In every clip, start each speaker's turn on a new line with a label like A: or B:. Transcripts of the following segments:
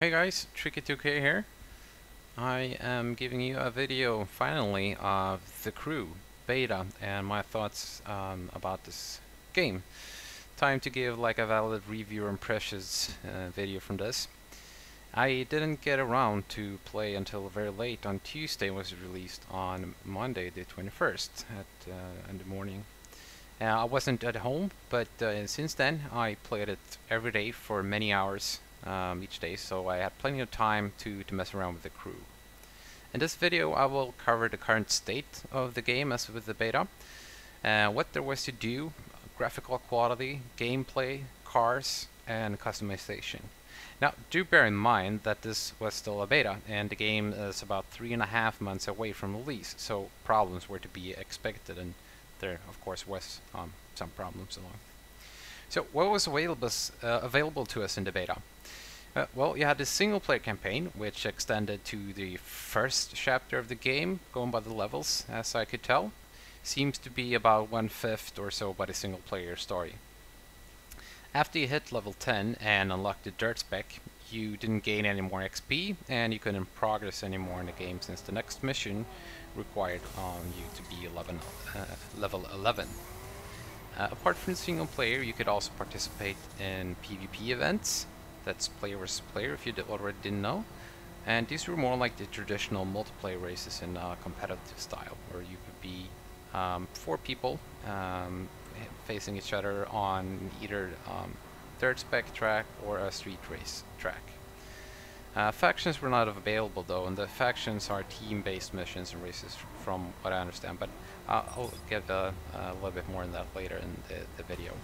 A: Hey guys, Tricky2K here. I am giving you a video finally of the crew beta and my thoughts about this game. Time to give like a valid review and precious video from this. I didn't get around to play until very late on Tuesday. It was released on Monday the 21st in the morning. I wasn't at home, but since then I played it every day for many hours each day, so I had plenty of time to mess around with the crew. In this video I will cover the current state of the game as with the beta, what there was to do, graphical quality, gameplay, cars, and customization. Now do bear in mind that this was still a beta and the game is about 3.5 months away from release, so problems were to be expected, and there of course was some problems along. So what was available to us in the beta? Well, you had the single player campaign, which extended to the first chapter of the game, going by the levels, as I could tell. Seems to be about 1/5 or so by the single player story. After you hit level 10 and unlocked the dirt spec, you didn't gain any more XP, and you couldn't progress anymore in the game since the next mission required you to be level 11. Apart from the single player, you could also participate in PvP events. That's player versus player, if you already didn't know. And these were more like the traditional multiplayer races in a competitive style, where you could be 4 people facing each other on either dirt spec track or a street race track. Factions were not available though, and the factions are team-based missions and races from what I understand, but I'll get a little bit more on that later in the video.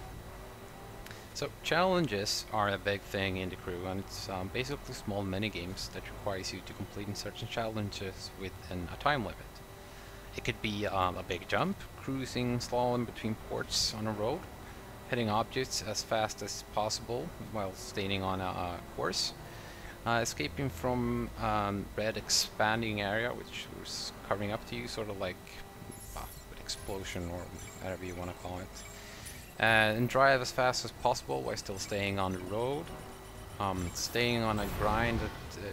A: So challenges are a big thing in the crew, and it's basically small mini-games that requires you to complete certain challenges within a time limit. It could be a big jump, cruising slalom between ports on a road, hitting objects as fast as possible while staying on a course, escaping from red expanding area which was covering up to you, sort of like with explosion or whatever you want to call it. And drive as fast as possible while still staying on the road, staying on a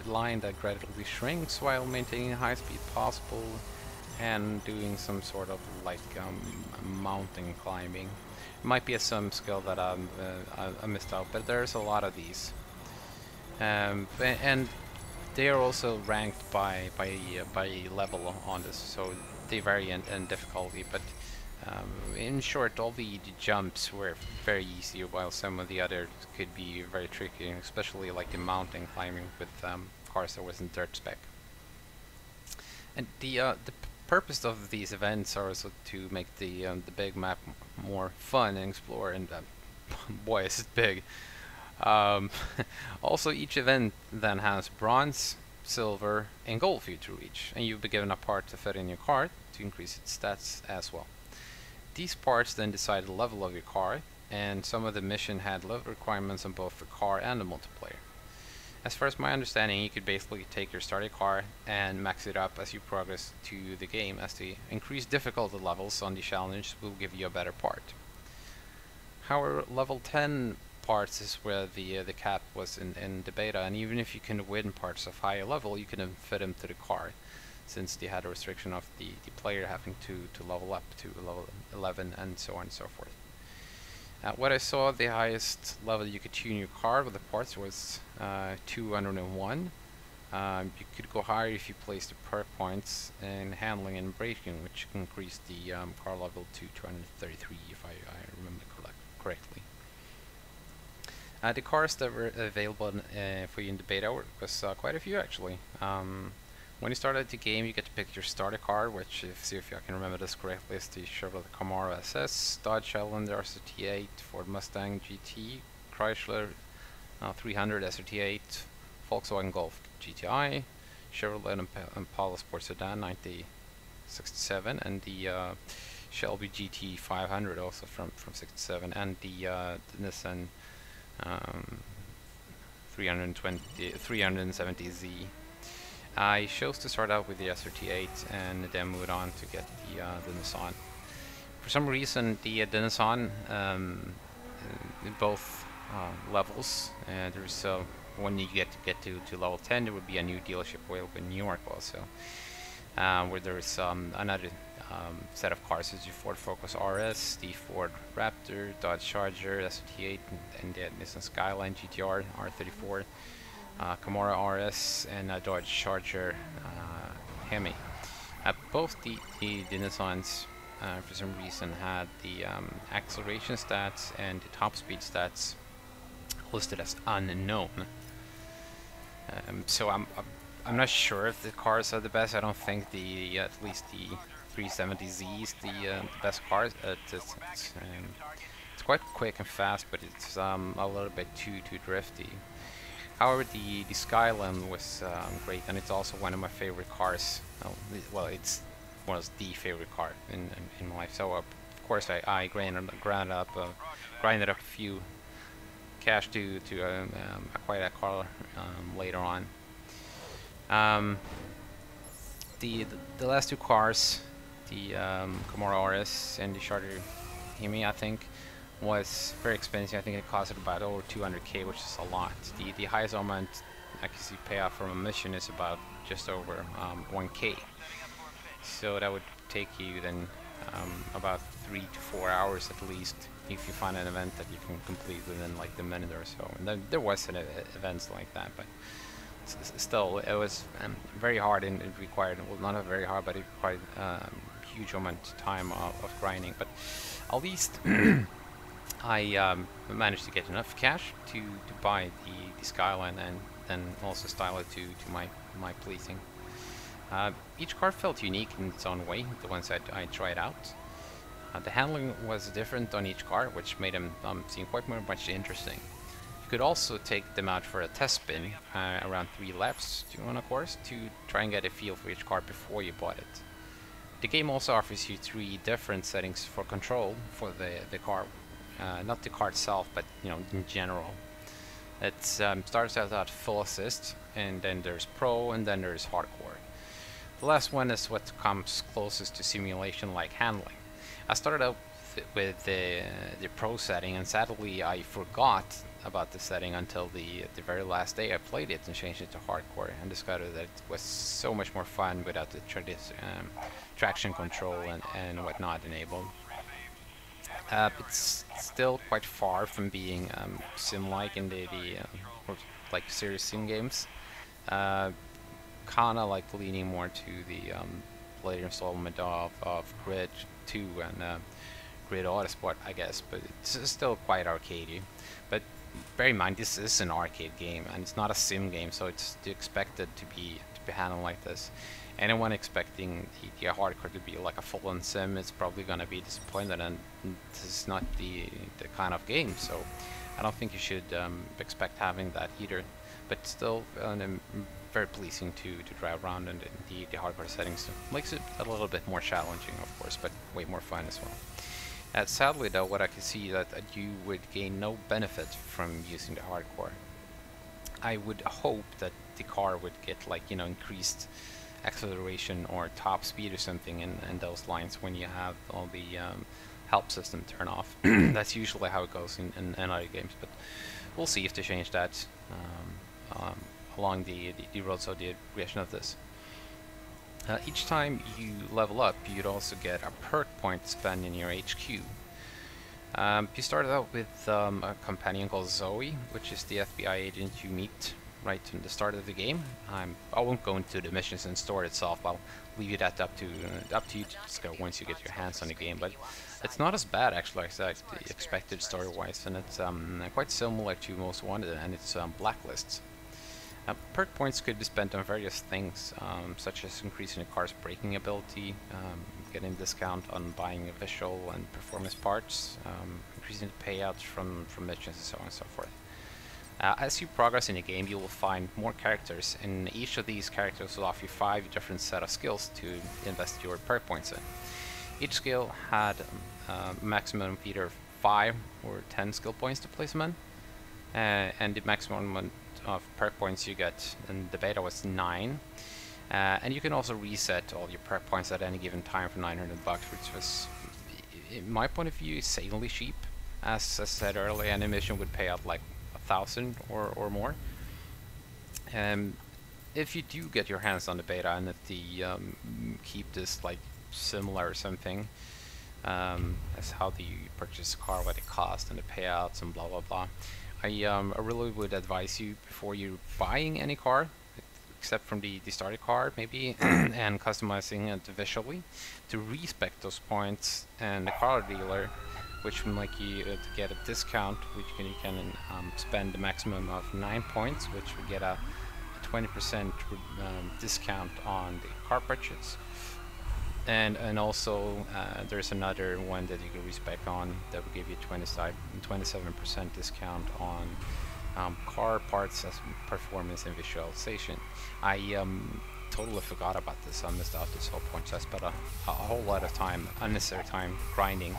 A: line that gradually shrinks while maintaining high speed possible, and doing some sort of like mountain climbing. It might be some skill that I missed out, but there's a lot of these, and they are also ranked by level on this, so they vary in difficulty, but in short, all the jumps were very easy, while some of the others could be very tricky, especially like the mountain climbing with cars that wasn't dirt spec. And the purpose of these events are also to make the big map more fun and explore, and boy is it big. Also, each event then has bronze, silver, and gold for you to reach, and you'll be given a part to fit in your car to increase its stats as well. These parts then decide the level of your car, and some of the mission had level requirements on both the car and the multiplayer. As far as my understanding, you could basically take your starter car and max it up as you progress to the game, as the increased difficulty levels on the challenge will give you a better part. However, level 10 parts is where the cap was in the beta, and even if you can win parts of higher level, you couldn't fit them to the car, since they had a restriction of the player having to level up to level 11 and so on and so forth. What I saw, the highest level you could tune your car with the parts was 201. You could go higher if you placed the perk points in handling and braking, which increased the car level to 233 if I remember correctly. The cars that were available for you in the beta was quite a few actually. When you start out the game, you get to pick your starter car, which, see if I can remember this correctly, is the Chevrolet Camaro SS, Dodge Challenger SRT8, Ford Mustang GT, Chrysler 300 SRT8, Volkswagen Golf GTI, Chevrolet Impala Sport Sedan 1967, and the Shelby GT 500 also from 67, and the Nissan 370Z. I chose to start out with the SRT8 and then moved on to get the Nissan. For some reason, the Nissan in both levels, there's when you get to level 10, there would be a new dealership available in New York also, where there's another set of cars, such as Ford Focus RS, the Ford Raptor, Dodge Charger, S58, and the Nissan Skyline GTR R34, Camaro RS, and a Dodge Charger Hemi. Both the Nissans, for some reason, had the acceleration stats and the top speed stats listed as unknown. So I'm not sure if the cars are the best. I don't think at least the 370Z is the best car. It's quite quick and fast, but it's a little bit too drifty. However, the Skyline was great, and it's also one of my favorite cars. Well, it was the favorite car in my life. So of course I grinded up a few cash to acquire that car later on. The last two cars, the Camaro RS and the Charger Hemi, I think, was very expensive. I think it costed about over 200k, which is a lot. The highest amount I can see payoff from a mission is about just over 1k. So that would take you then about 3 to 4 hours at least if you find an event that you can complete within like the minute or so. And there was events like that, but still it was very hard, and it required, well, not very hard, but it required huge amount of time of grinding. But at least I managed to get enough cash to buy the Skyline, and then also style it to my pleasing. Each car felt unique in its own way, the ones that I tried out. The handling was different on each car, which made them seem quite much interesting. You could also take them out for a test spin, around 3 laps on a course, to try and get a feel for each car before you bought it. The game also offers you 3 different settings for control for the car, not the car itself, but in general. It starts out at full assist, and then there's pro, and then there's hardcore. The last one is what comes closest to simulation-like handling. I started out with the pro setting, and sadly I forgot about the setting until the very last day I played it and changed it to hardcore, and discovered that it was so much more fun without the traction control and whatnot enabled. It's still quite far from being sim-like in the like serious sim games. Kinda like leaning more to the later installment of Grid 2 and Grid Autosport, I guess, but it's still quite arcadey. But bear in mind, this is an arcade game, and it's not a sim game, so it's expected to be handled like this. Anyone expecting the hardcore to be like a full-on sim is probably gonna be disappointed, and this is not the kind of game, so I don't think you should expect having that either. But still, very pleasing to drive around in the hardcore settings. It makes it a little bit more challenging, of course, but way more fun as well. Sadly though, what I can see that you would gain no benefit from using the hardcore. I would hope that the car would get like increased acceleration or top speed or something in those lines when you have all the help system turn off. That's usually how it goes in other games, but we'll see if they change that along the roads of the creation of this. Each time you level up, you'd also get a perk point spent in your HQ. You started out with a companion called Zoe, which is the FBI agent you meet right in the start of the game. I won't go into the missions and story itself. I'll leave you that up to you to discover once you get your hands on the game. But it's not as bad actually as I expected story-wise, and it's quite similar to Most Wanted and its blacklists. Perk points could be spent on various things, such as increasing the car's braking ability, getting a discount on buying visual and performance parts, increasing the payouts from missions, and so on and so forth. As you progress in the game, you will find more characters, and each of these characters will offer you 5 different set of skills to invest your perk points in. Each skill had maximum of either 5 or 10 skill points to place them in, and the maximum of perk points you get in the beta was 9. And you can also reset all your perk points at any given time for 900 bucks, which was, in my point of view, insanely cheap. As I said earlier, an mission would pay out like 1,000 or more. And if you do get your hands on the beta, and if the keep this like similar or something, as how do you purchase a car, what it costs, and the payouts, and blah blah blah. I really would advise you, before you're buying any car, except from the starter car maybe, and customizing it visually, to respec those points, and the car dealer, which will make you to get a discount, which you can spend the maximum of 9 points, which will get a 20% discount on the car purchase. And also there's another one that you can respec on that will give you 27% discount on car parts as performance and visualization. I totally forgot about this. I missed out this whole point. So I spent a whole lot of time, unnecessary time, grinding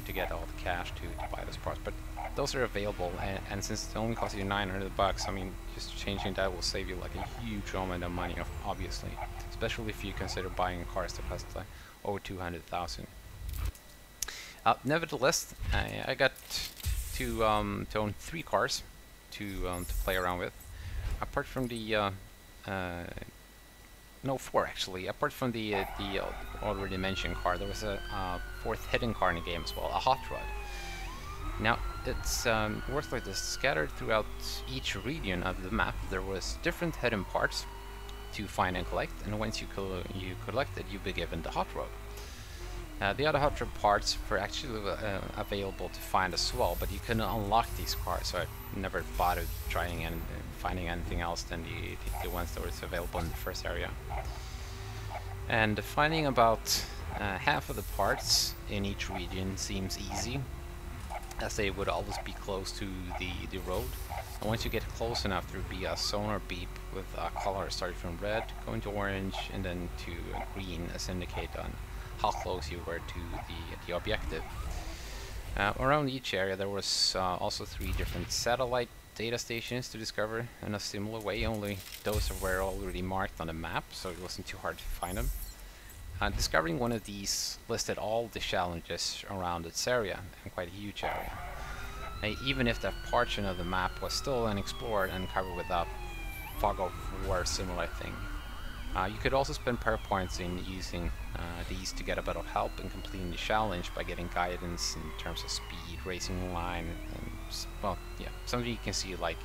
A: to get all the cash to buy those parts. But those are available, and since it only costs you 900 bucks, I mean, just changing that will save you like a huge amount of money, obviously, especially if you consider buying cars that cost like over 200,000. Nevertheless, I got to own 3 cars to play around with. Apart from the no, 4 actually. Apart from the already mentioned car, there was a 4th hidden car in the game as well, a hot rod. Now, it's works like this. Scattered throughout each region of the map, there was different hidden parts to find and collect, and once you collect it, you'll be given the hot rod. The other hot rod parts were actually available to find as well, but you couldn't unlock these cars, so I never bothered trying and finding anything else than the ones that were available in the first area. And finding about half of the parts in each region seems easy, as they would always be close to the road. And once you get close enough, there will be a sonar beep with a color starting from red, going to orange, and then to green, as indicate on how close you were to the objective. Around each area there was also 3 different satellite data stations to discover in a similar way, only those were already marked on the map, so it wasn't too hard to find them. Discovering one of these listed all the challenges around its area, and quite a huge area. Even if that portion of the map was still unexplored and covered with a fog of war similar thing. You could also spend power points in using these to get a bit of help in completing the challenge by getting guidance in terms of speed, racing line, and well, yeah, something you can see like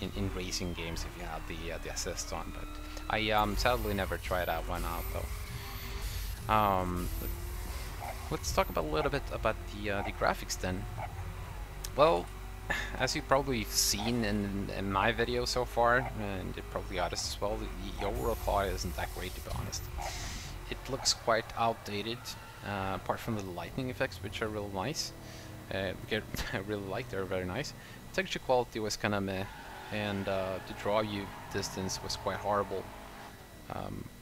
A: in racing games if you have the assist on. But I sadly never tried that one out though. Let's talk about a little bit about the graphics then. Well, as you've probably seen in my video so far, and probably others as well, the overall quality isn't that great, to be honest. It looks quite outdated, apart from the lightning effects, which are real nice. I really like, they're very nice. Texture quality was kind of meh, and the draw view distance was quite horrible.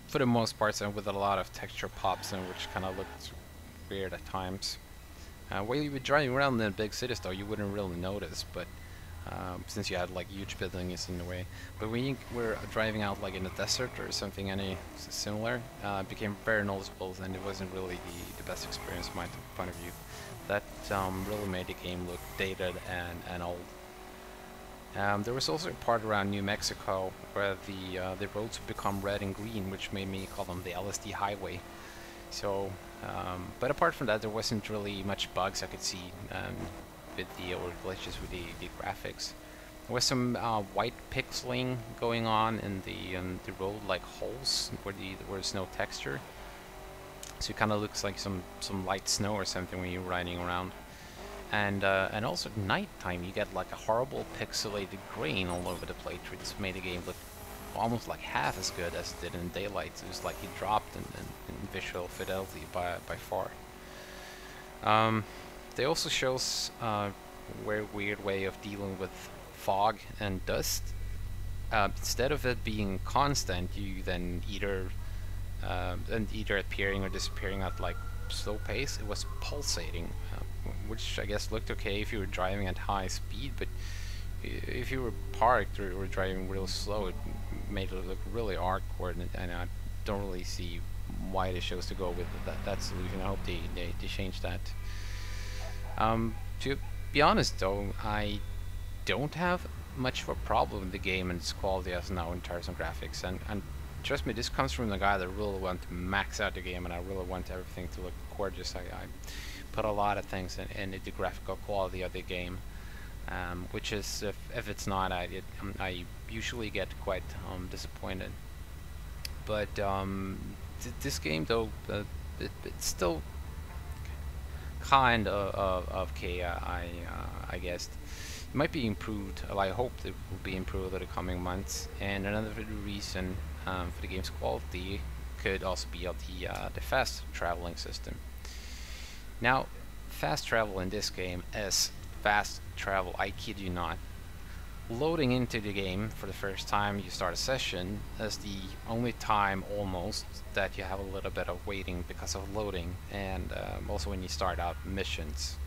A: For the most part, and with a lot of texture pops, and which kind of looked weird at times. While you were driving around in big cities though, you wouldn't really notice, but since you had like huge buildings in the way. But when you were driving out like in the desert or something any similar, it became very noticeable, and it wasn't really the best experience from my point of view. That really made the game look dated and old. There was also a part around New Mexico where the roads would become red and green, which made me call them the LSD highway. So, but apart from that, there wasn't really much bugs I could see with or glitches with the graphics. There was some white pixeling going on in the road, like holes where there's no texture. So it kind of looks like some light snow or something when you're riding around. And also at nighttime, you get like a horrible pixelated grain all over the place, which made the game look almost like half as good as it did in daylight. It was like it dropped in visual fidelity by far. They also shows a very weird way of dealing with fog and dust. Instead of it being constant, you then either appearing or disappearing at like slow pace. It was pulsating, which I guess looked okay if you were driving at high speed, but if you were parked or driving real slow, it made it look really awkward, and I don't really see why they chose to go with that solution. I hope they change that. To be honest though, I don't have much of a problem with the game and its quality as now in terms of graphics. And trust me, this comes from the guy that really want to max out the game, and I really want everything to look gorgeous. I put a lot of things in the graphical quality of the game, which is, if it's not, I usually get quite disappointed. But this game, though, it's still kind of okay. I guess it might be improved. Well, I hope it will be improved in the coming months. And another reason for the game's quality could also be the fast traveling system. Now, fast travel in this game is fast travel, I kid you not. Loading into the game for the first time you start a session is the only time almost that you have a little bit of waiting because of loading, and also when you start out missions.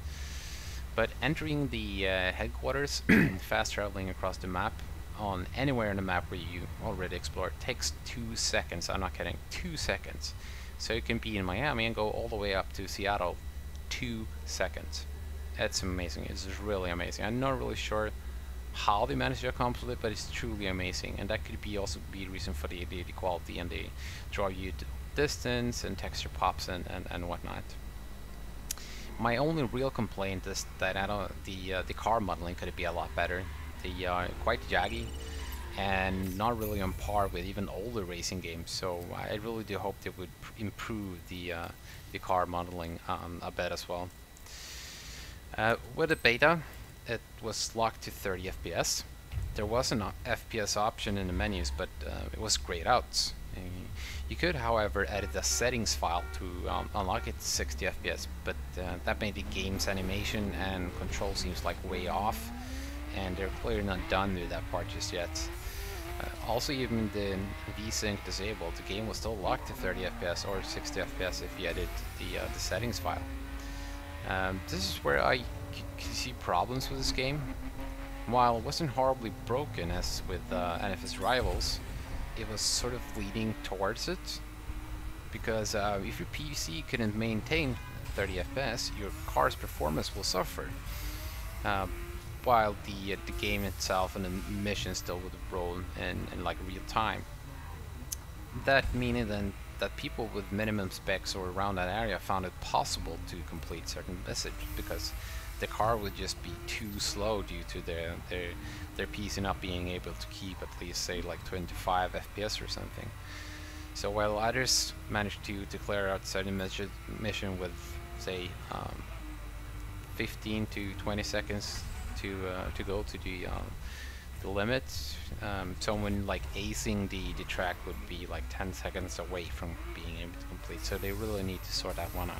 A: But entering the headquarters, fast traveling across the map on anywhere in the map where you already explored takes 2 seconds. I'm not kidding, 2 seconds. So you can be in Miami and go all the way up to Seattle, 2 seconds. It's amazing. It's really amazing. I'm not really sure how they managed to accomplish it, but it's truly amazing. And that could be also be the reason for the quality, and they draw you to distance and texture pops and whatnot. My only real complaint is that the car modeling could be a lot better. They are quite jaggy and not really on par with even older racing games. So I really do hope they would improve the car modeling a bit as well. With the beta, it was locked to 30 FPS. There was an FPS option in the menus, but it was grayed out. You could, however, edit the settings file to unlock it to 60 FPS, but that made the game's animation and control seems like way off, and they're clearly not done with that part just yet. Also, even the VSync disabled, the game was still locked to 30 FPS or 60 FPS if you edit the settings file. This is where I see problems with this game. While it wasn't horribly broken as with any of its rivals, it was sort of leading towards it, because if your PC couldn't maintain 30 FPS, your car's performance will suffer, while the game itself and the mission still would roll in like real time. That meaning then that people with minimum specs or around that area found it possible to complete certain messages, because the car would just be too slow due to their PC not being able to keep at least, say, like 25 FPS or something. So while others managed to clear out certain mission with, say, 15 to 20 seconds to go to the limit, someone like acing the track would be like 10 seconds away from being able to complete. So they really need to sort that one out.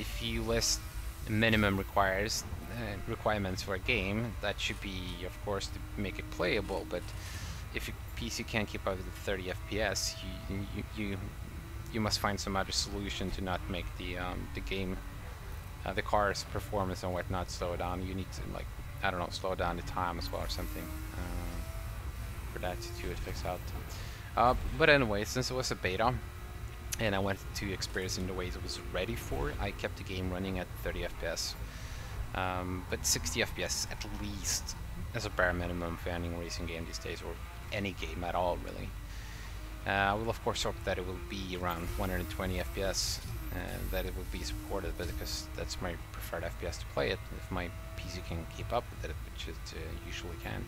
A: If you list minimum requirements for a game, that should be, of course, to make it playable. But if your PC can't keep up with 30 FPS, you must find some other solution to not make the game, the car's performance and whatnot slow down. You need to, like, I don't know, slow down the time as well or something for that to fix out. But anyway, since it was a beta and I wanted to experience in the ways it was ready for, I kept the game running at 30 FPS. But 60 FPS at least as a bare minimum for any racing game these days, or any game at all, really. I will of course hope that it will be around 120 FPS, that it will be supported, because that's my preferred FPS to play it, if my PC can keep up with it, which it usually can.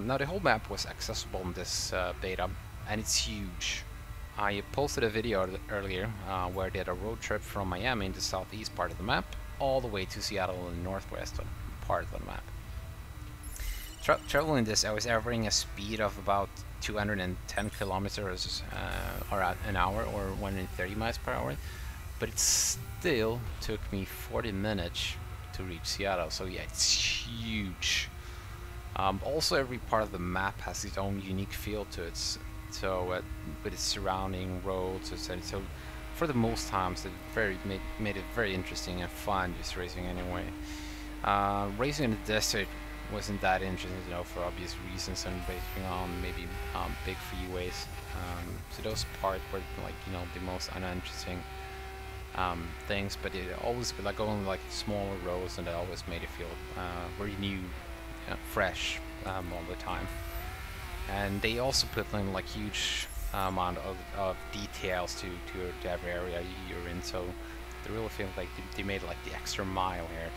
A: Now the whole map was accessible in this beta, and it's huge. I posted a video earlier where I did a road trip from Miami in the southeast part of the map all the way to Seattle in the northwest part of the map. Traveling this, I was averaging a speed of about 210 kilometers an hour, or 130 miles per hour, but it still took me 40 minutes to reach Seattle. So yeah, it's huge. Also, every part of the map has its own unique feel to it. So with its surrounding roads, etc. So for the most times, it made it very interesting and fun just racing anyway. Racing in the desert wasn't that interesting, you know, for obvious reasons, and racing on maybe big freeways. So those parts were, like, you know, the most uninteresting things, but it always, like, going like smaller roads, and it always made it feel very new fresh all the time. And they also put in like huge amount of details to every area you're in, so they really feel like they made like the extra mile here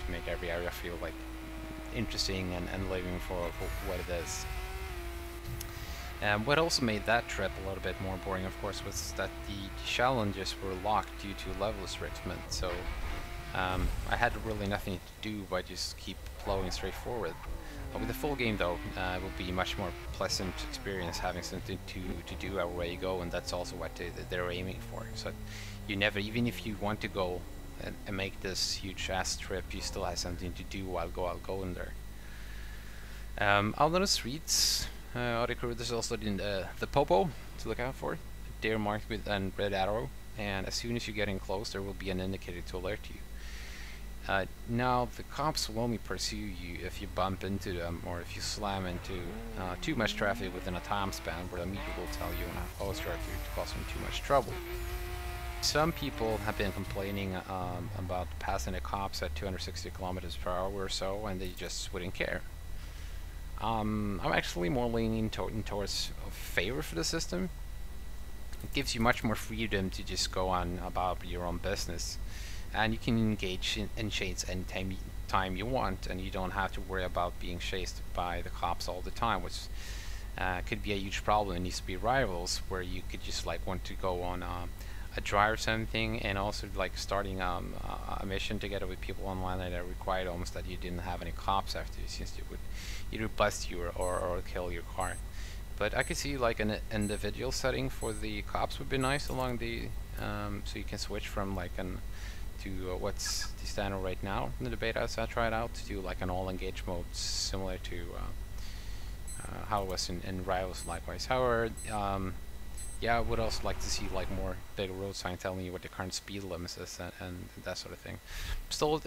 A: to make every area feel like interesting and living for what it is. What also made that trip a little bit more boring, of course, was that the challenges were locked due to level restriction. So I had really nothing to do but just keep flowing straight forward. With the full game, though, it will be a much more pleasant experience having something to do everywhere you go, and that's also what they're aiming for. So you never, even if you want to go and make this huge ass trip, you still have something to do while going there. Out on the streets, there's also the popo to look out for. They're marked with a red arrow, and as soon as you get in close, there will be an indicator to alert you. Now, the cops will only pursue you if you bump into them or if you slam into too much traffic within a time span where the meter will tell you how close you are to cause them too much trouble. Some people have been complaining about passing the cops at 260 kilometers per hour or so, and they just wouldn't care. I'm actually more leaning towards a favor for the system. It gives you much more freedom to just go on about your own business. And you can engage in chase any time you want, and you don't have to worry about being chased by the cops all the time, which could be a huge problem in these speed rivals, where you could just like want to go on a drive or something, and also like starting a mission together with people online that required almost that you didn't have any cops after you, since it would either bust you or kill your car. But I could see like an individual setting for the cops would be nice along the so you can switch from like to what's the standard right now in the beta, so I tried out to do like an all engage mode similar to how it was in Rivals likewise. However, yeah, I would also like to see like more big road sign telling you what the current speed limit is and that sort of thing. Still,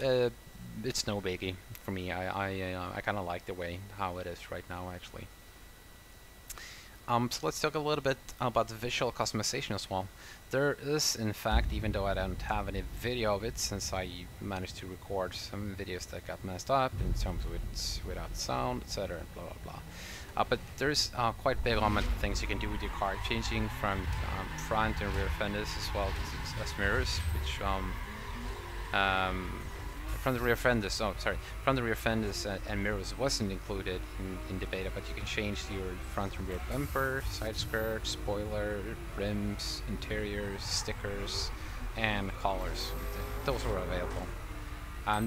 A: it's no biggie for me. I kind of like the way how it is right now actually. So let's talk a little bit about the visual customization as well. There is, in fact, even though I don't have any video of it, since I managed to record some videos that got messed up in terms of without sound, etc., blah blah blah. But there's quite big amount of things you can do with your car, changing from front and rear fenders as well as mirrors, which from the rear fenders, from the rear fenders and mirrors wasn't included in the beta, but you can change your front and rear bumper, side skirt, spoiler, rims, interiors, stickers, and collars. Those were available.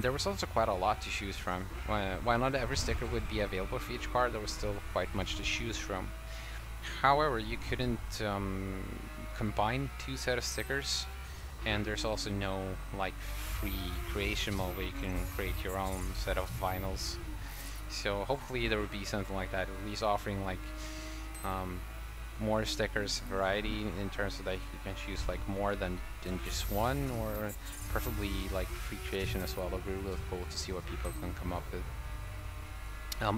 A: There was also quite a lot to choose from. While not every sticker would be available for each car, there was still quite much to choose from. However, you couldn't combine two sets of stickers, and there's also no like free creation mode where you can create your own set of vinyls. So hopefully there will be something like that, at least offering like more stickers variety in terms of that you can choose like more than just one, or preferably like free creation as well. It would be really cool to see what people can come up with.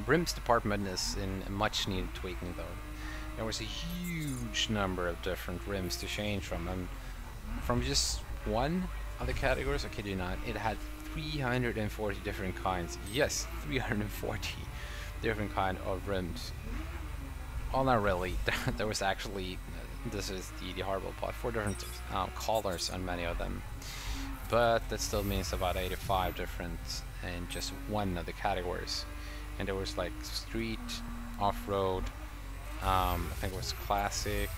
A: Rims department is in much needed tweaking though. There was a huge number of different rims to change from, and from just one of the categories, I kid you not, it had 340 different kinds. Yes, 340 different kind of rims. Well, not really. There was actually, this is the horrible part, 4 different colors on many of them. But that still means about 85 different in just one of the categories. And there was like street, off-road, I think it was classic,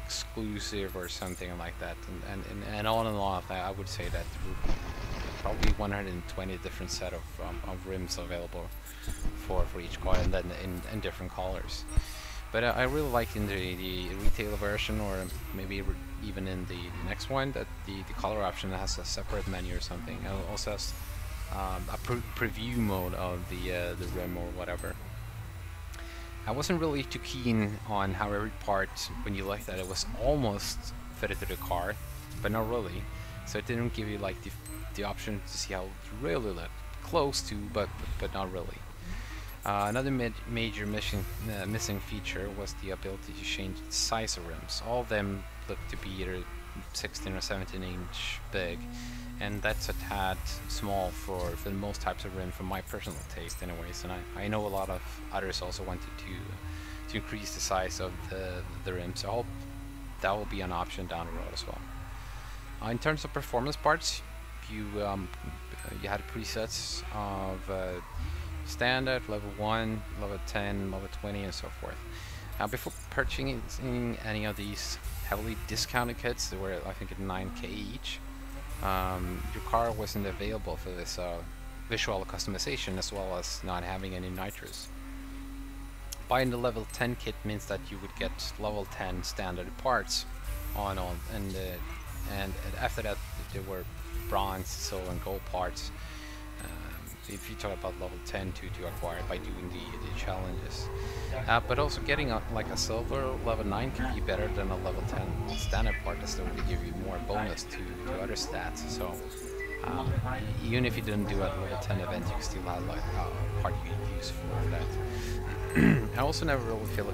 A: exclusive or something like that, and all in all, I would say that probably 120 different set of rims available for each car, and then in different colors. But I really like in the retail version, or maybe even in the next one, that the color option has a separate menu or something, and it also has a preview mode of the rim or whatever. I wasn't really too keen on how every part, when you looked at it, was almost fitted to the car, but not really. So it didn't give you like the option to see how it really looked close to, but not really. Another major missing feature was the ability to change the size of rims. All of them looked to be either 16 or 17-inch big, and that's a tad small for most types of rim, for my personal taste anyways. And I know a lot of others also wanted to increase the size of the rim, so I hope that will be an option down the road as well. In terms of performance parts, you had presets of standard, level 1, level 10, level 20, and so forth. Before purchasing any of these heavily discounted kits, they were, I think, at 9k each, your car wasn't available for this visual customization, as well as not having any nitrous. Buying the level 10 kit means that you would get level 10 standard parts on all, and after that there were bronze, silver, and gold parts. If you talk about level 10 to acquire by doing the challenges, but also getting like a silver level 9 could be better than a level 10 standard part, as that would give you more bonus to other stats. So even if you didn't do a level 10 event, you still have like a part you could use for that. I also never really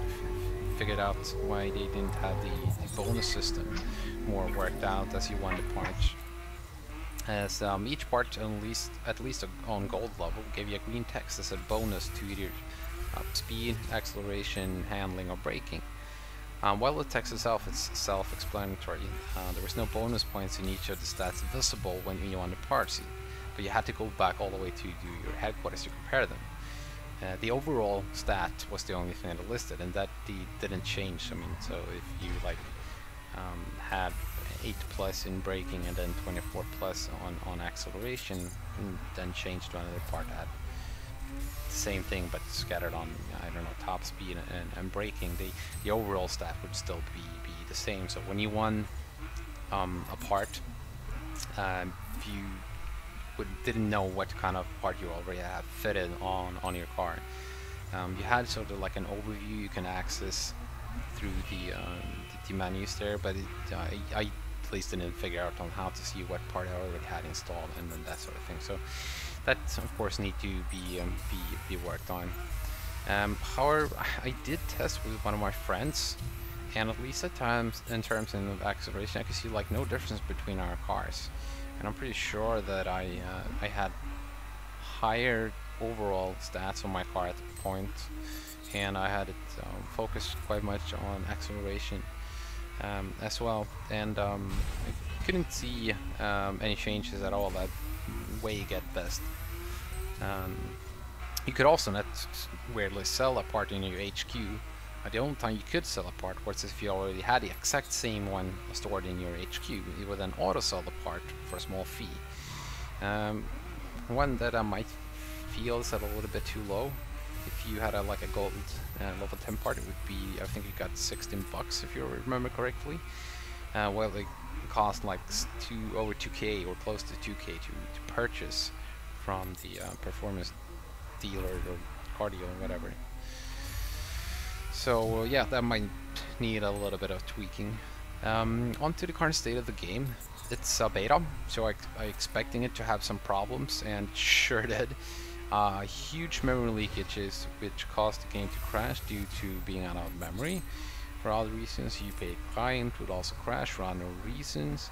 A: figured out why they didn't have the bonus system more worked out as you won the parts. As each part, at least on gold level, gave you a green text as a bonus to either speed, acceleration, handling, or braking. While the text itself is self-explanatory, there was no bonus points in each of the stats visible when you won the parts, but you had to go back all the way to your headquarters to compare them. The overall stat was the only thing that listed, and that didn't change. I mean, so if you like had 8+ in braking and then 24+ on acceleration, and then changed to another part that had the same thing but scattered on, I don't know, top speed and braking, the overall stat would still be the same. So when you won a part, if you didn't know what kind of part you already have fitted on your car, you had sort of like an overview you can access through the menus there, but I at least didn't figure out on how to see what part I already had installed and then that sort of thing. So that of course need to be worked on. However, I did test with one of my friends, and at least at times in terms of acceleration, I could see like no difference between our cars, and I'm pretty sure that I had higher overall stats on my car at the point, and I had it focused quite much on acceleration as well, and I couldn't see any changes at all that way you get best. You could also not weirdly sell a part in your HQ. The only time you could sell a part was if you already had the exact same one stored in your HQ. You would then auto sell the part for a small fee. One that I might feel is a little bit too low. If you had like a gold level 10 part, it would be, I think you got 16 bucks if you remember correctly. Well, it cost like over 2k or close to 2k to purchase from the performance dealer or car dealer or whatever. So yeah, that might need a little bit of tweaking. Onto the current state of the game. It's a beta, so I'm expecting it to have some problems, and sure did. Huge memory leakages which caused the game to crash due to being out of memory. For other reasons, UPA client would also crash for unknown reasons.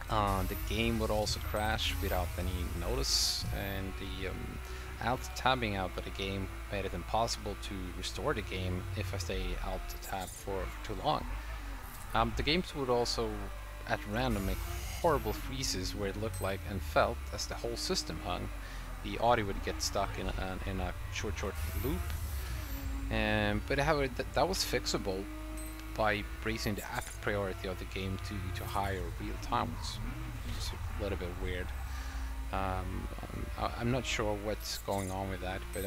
A: The game would also crash without any notice, and the alt-tabbing out of the game made it impossible to restore the game if I stay alt-tab for too long. The games would also at random make horrible freezes where it looked like and felt as the whole system hung. The audio would get stuck in a short loop, but however that was fixable by raising the app priority of the game to higher real time, which is a little bit weird. I'm not sure what's going on with that, but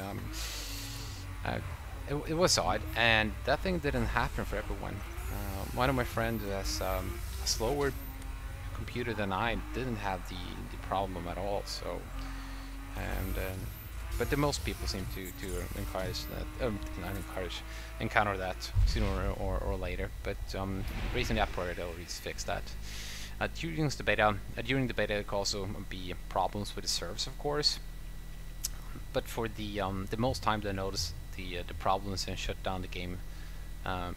A: it was odd, and that thing didn't happen for everyone. One of my friends who has a slower computer than I didn't have the problem at all. So, but the most people seem to encourage that, encounter that sooner or later. But raising the app priority already fixed that. During the beta, there could also be problems with the servers, of course. But for the most time, they noticed the problems and shut down the game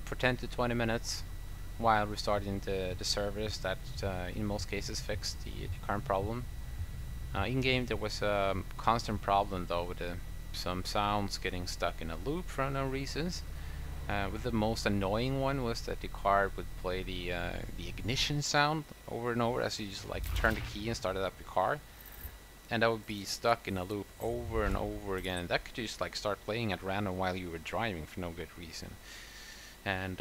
A: for 10 to 20 minutes while restarting the servers that in most cases fixed the current problem. In-game there was a constant problem though with some sounds getting stuck in a loop for no reasons. With the most annoying one was that the car would play the ignition sound over and over as you just like turn the key and started up the car, and that would be stuck in a loop over and over again. And that could just like start playing at random while you were driving for no good reason. And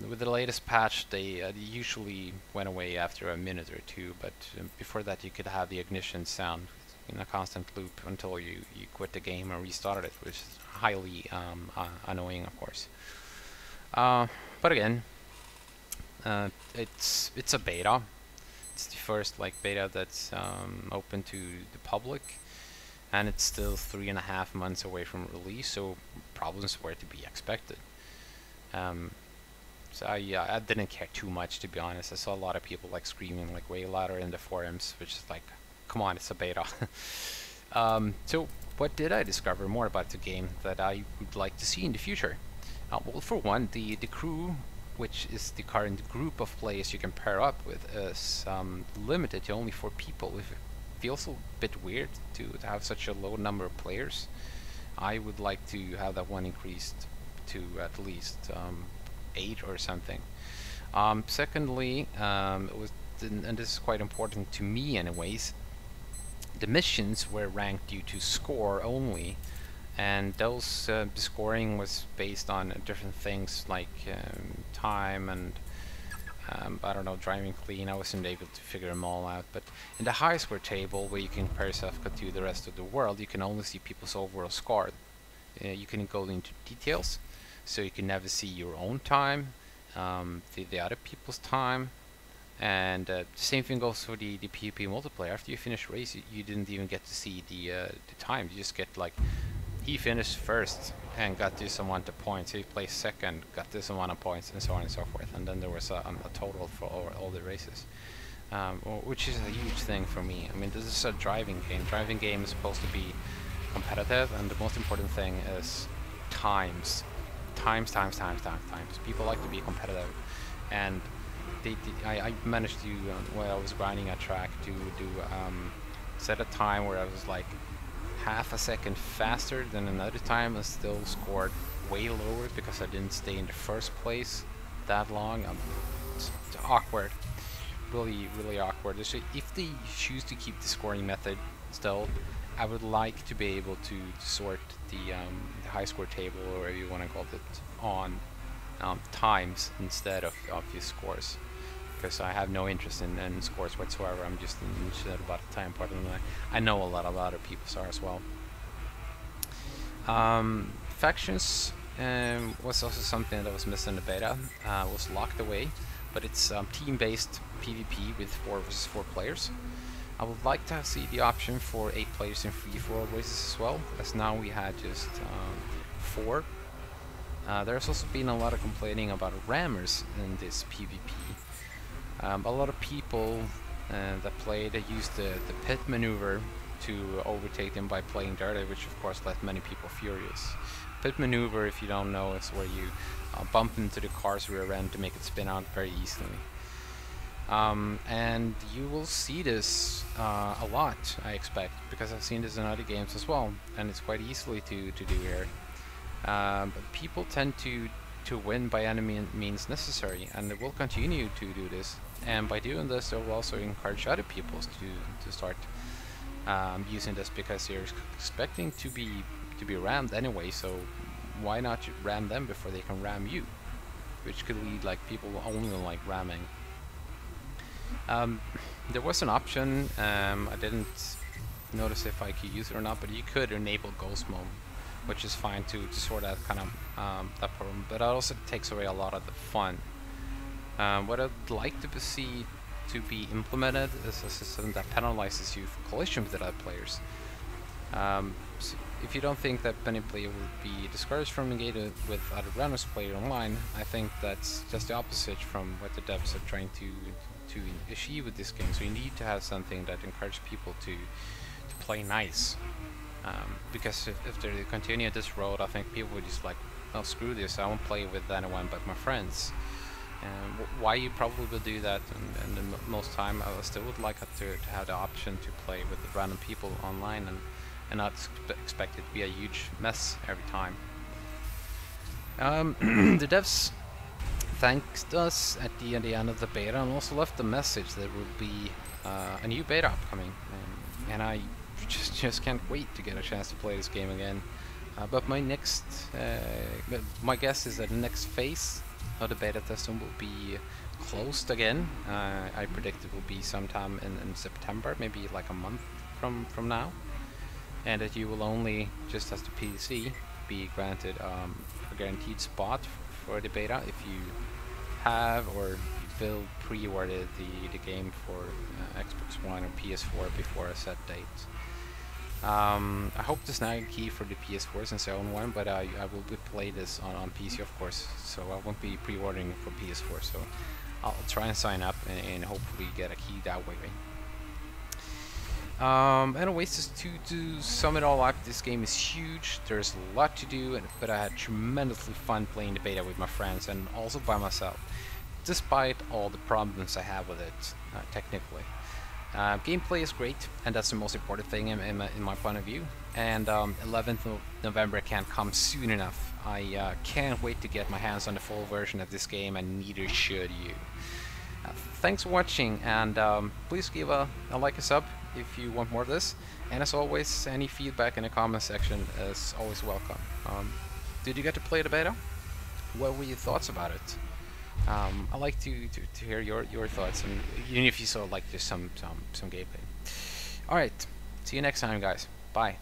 A: with the latest patch, they usually went away after a minute or two, but before that you could have the ignition sound in a constant loop until you quit the game or restarted it, which is highly annoying, of course. But again, it's a beta. It's the first like beta that's open to the public, and it's still 3.5 months away from release, so problems were to be expected. So I didn't care too much, to be honest. I saw a lot of people like screaming like way louder in the forums, which is like, come on, it's a beta. So what did I discover more about the game that I would like to see in the future? Well, for one, the crew, which is the current group of players you can pair up with, is limited to only 4 people. It feels a bit weird to have such a low number of players. I would like to have that one increased to at least 8 or something. Secondly, it was, and this is quite important to me anyways, the missions were ranked due to score only, and those the scoring was based on different things like time and I don't know, driving clean. I wasn't able to figure them all out, but in the high score table, where you can compare yourself to the rest of the world, you can only see people's overall score. You can go into details, so you can never see your own time, the other people's time, and the same thing goes for the PvP multiplayer. After you finish a race, you didn't even get to see the time. You just get like, he finished first and got this amount of points, he placed second, got this amount of points, and so on and so forth. And then there was a total for all the races, which is a huge thing for me. I mean, this is a driving game. Driving game is supposed to be competitive, and the most important thing is times. Times. People like to be competitive, and I managed to, while I was grinding a track, to set a time where I was like half a second faster than another time and still scored way lower because I didn't stay in the first place that long. It's awkward, really awkward. So if they choose to keep the scoring method still, I would like to be able to sort the high score table, or whatever you want to call it, on times instead of your scores, because I have no interest in scores whatsoever. I'm just interested about the time part, and I know a lot about other people's are as well. Factions was also something that was missing in the beta. Was locked away, but it's team-based PvP with 4 versus 4 players. I would like to see the option for 8 players in free-for-all races as well, as now we had just 4. There's also been a lot of complaining about rammers in this PvP. A lot of people that play, they use the pit maneuver to overtake them by playing dirty, which of course left many people furious. Pit maneuver, if you don't know, is where you bump into the car's rear end to make it spin out very easily. And you will see this a lot, I expect, because I've seen this in other games as well, and it's quite easily to do here. But people tend to win by any means necessary, and they will continue to do this. And by doing this, they will also encourage other people to start using this, because they're expecting to be rammed anyway. So why not ram them before they can ram you? Which could lead like people only like ramming. There was an option. I didn't notice if I could use it or not, but you could enable ghost mode, which is fine to sort out kind of that problem, but it also takes away a lot of the fun. What I'd like to see to be implemented is a system that penalizes you for collision with other players. So if you don't think that many players would be discouraged from engaging with other randoms players online, I think that's just the opposite from what the devs are trying to achieve with this game. So you need to have something that encourages people to play nice. Because if they continue this road, I think people would just like, oh, screw this, I won't play with anyone but my friends. And why you probably will do that, and most time I still would like to have the option to play with the random people online and not expect it to be a huge mess every time. The devs thanked us at the end of the beta and also left a message that will be a new beta upcoming, and I just can't wait to get a chance to play this game again. But my guess is that the next phase of the beta testing will be closed again. I predict it will be sometime in September, maybe like a month from now, and that you will only, just as the PC, be granted a guaranteed spot for the beta if you have or will pre-order the game for Xbox One or PS4 before a set date. I hope to snag a key for the PS4 since I own one, but I will play this on PC, of course, so I won't be pre-ordering for PS4, so I'll try and sign up and hopefully get a key that way. Anyways, just to sum it all up, this game is huge, there's a lot to do, but I had tremendously fun playing the beta with my friends and also by myself, despite all the problems I have with it, technically. Gameplay is great, and that's the most important thing in my point of view. And 11th of November can't come soon enough. I can't wait to get my hands on the full version of this game, and neither should you. Thanks for watching, and please give a like, a sub if you want more of this. And as always, any feedback in the comment section is always welcome. Did you get to play the beta? What were your thoughts about it? I like to hear your thoughts, and even if you saw like just some gameplay. All right, see you next time, guys. Bye.